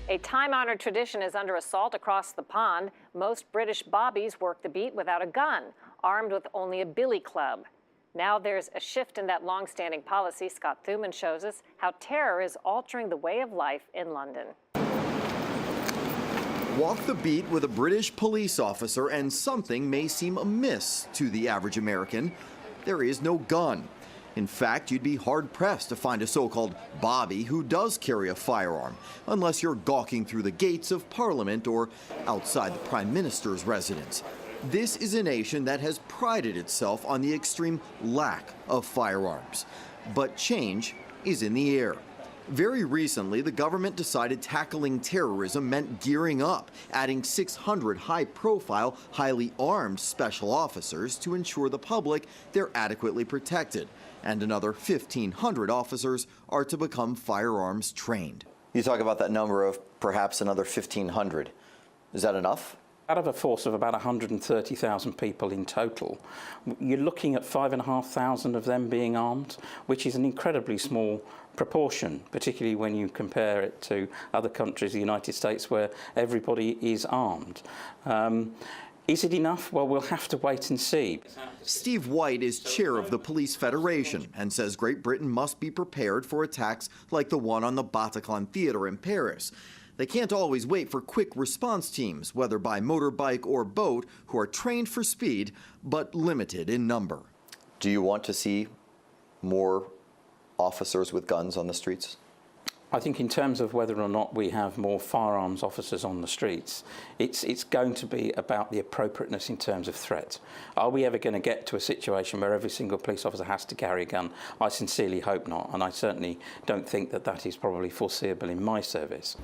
A time-honored tradition is under assault across the pond. Most British bobbies work the beat without a gun, armed with only a billy club. Now there's a shift in that long-standing policy. Scott Thuman shows us how terror is altering the way of life in London. Walk the beat with a British police officer and something may seem amiss to the average American. There is no gun. In fact, you'd be hard-pressed to find a so-called bobby who does carry a firearm, unless you're gawking through the gates of Parliament or outside the Prime Minister's residence. This is a nation that has prided itself on the extreme lack of firearms. But change is in the air. Very recently, the government decided tackling terrorism meant gearing up, adding 600 high-profile, highly armed special officers to ensure the public they're adequately protected. And another 1,500 officers are to become firearms trained. You talk about that number of perhaps another 1,500. Is that enough? Out of a force of about 130,000 people in total, you're looking at 5,500 of them being armed, which is an incredibly small proportion, particularly when you compare it to other countries, the United States, where everybody is armed. Is it enough? Well, we'll have to wait and see. Steve White is chair of the Police Federation and says Great Britain must be prepared for attacks like the one on the Bataclan Theatre in Paris. They can't always wait for quick response teams, whether by motorbike or boat, who are trained for speed, but limited in number. Do you want to see more officers with guns on the streets? I think in terms of whether or not we have more firearms officers on the streets, it's going to be about the appropriateness in terms of threat. Are we ever going to get to a situation where every single police officer has to carry a gun? I sincerely hope not, and I certainly don't think that that is probably foreseeable in my service.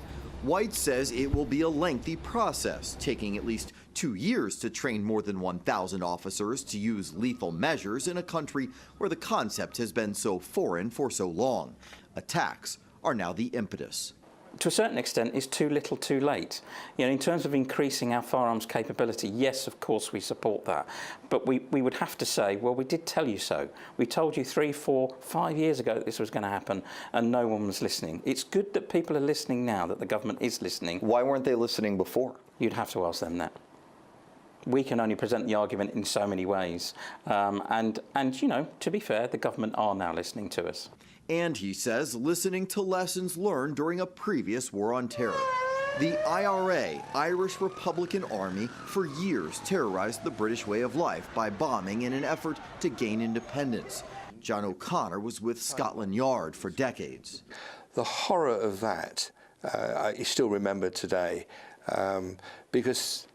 White says it will be a lengthy process, taking at least 2 years to train more than 1,000 officers to use lethal measures in a country where the concept has been so foreign for so long. Attacks are now the impetus. To a certain extent, it's too little too late. You know, in terms of increasing our firearms capability, yes, of course we support that. But we would have to say, well, we did tell you so. We told you 3, 4, 5 years ago that this was going to happen, and no one was listening. It's good that people are listening now, that the government is listening. Why weren't they listening before? You'd have to ask them that. We can only present the argument in so many ways. And you know, to be fair, the government are now listening to us. And he says listening to lessons learned during a previous war on terror. The IRA, Irish Republican Army, for years terrorized the British way of life by bombing in an effort to gain independence. John O'Connor was with Scotland Yard for decades. The horror of that I still remember today, because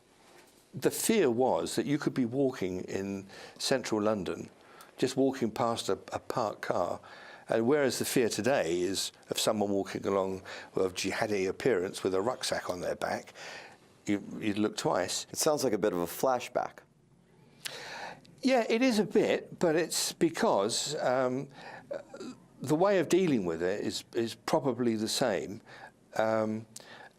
the fear was that you could be walking in central London, just walking past a parked car, and whereas the fear today is of someone walking along of jihadi appearance with a rucksack on their back, you'd look twice. It sounds like a bit of a flashback. Yeah, it is a bit, but it's because the way of dealing with it is probably the same,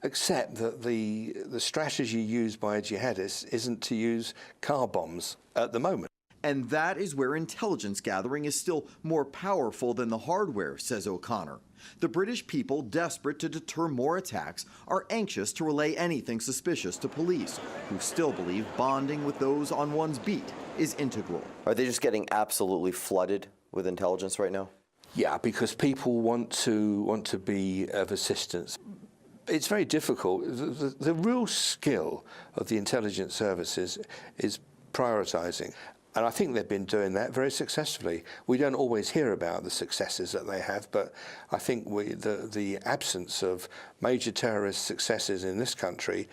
except that the strategy used by jihadists isn't to use car bombs at the moment. And that is where intelligence gathering is still more powerful than the hardware, says O'Connor. The British people, desperate to deter more attacks, are anxious to relay anything suspicious to police, who still believe bonding with those on one's beat is integral. Are they just getting absolutely flooded with intelligence right now? Yeah, because people want to be of assistance. It's very difficult. The real skill of the intelligence services is prioritizing. And I think they've been doing that very successfully. We don't always hear about the successes that they have, but I think the absence of major terrorist successes in this country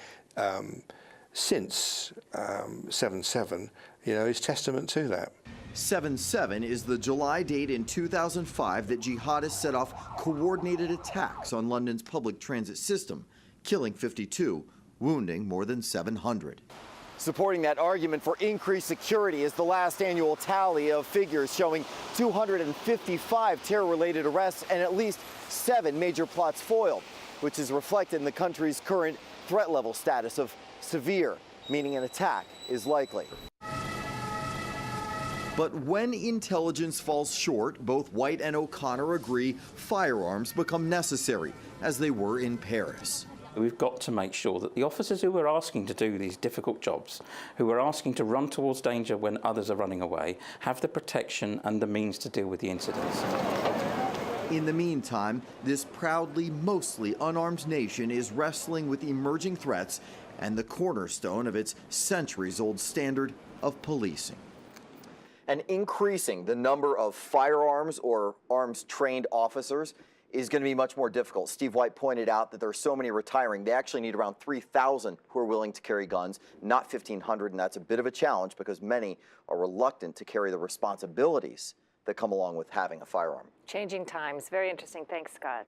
since 7/7, is testament to that. 7/7 is the July date in 2005 that jihadists set off coordinated attacks on London's public transit system, killing 52, wounding more than 700. Supporting that argument for increased security is the last annual tally of figures showing 255 terror-related arrests and at least 7 major plots foiled, which is reflected in the country's current threat level status of severe, meaning an attack is likely. But when intelligence falls short, both White and O'Connor agree firearms become necessary, as they were in Paris. We've got to make sure that the officers who are asking to do these difficult jobs, who are asking to run towards danger when others are running away, have the protection and the means to deal with the incidents. In the meantime, this proudly, mostly unarmed nation is wrestling with emerging threats and the cornerstone of its centuries-old standard of policing. And increasing the number of firearms or arms-trained officers is going to be much more difficult. Steve White pointed out that there are so many retiring. They actually need around 3,000 who are willing to carry guns, not 1,500, and that's a bit of a challenge because many are reluctant to carry the responsibilities that come along with having a firearm. Changing times. Very interesting. Thanks, Scott.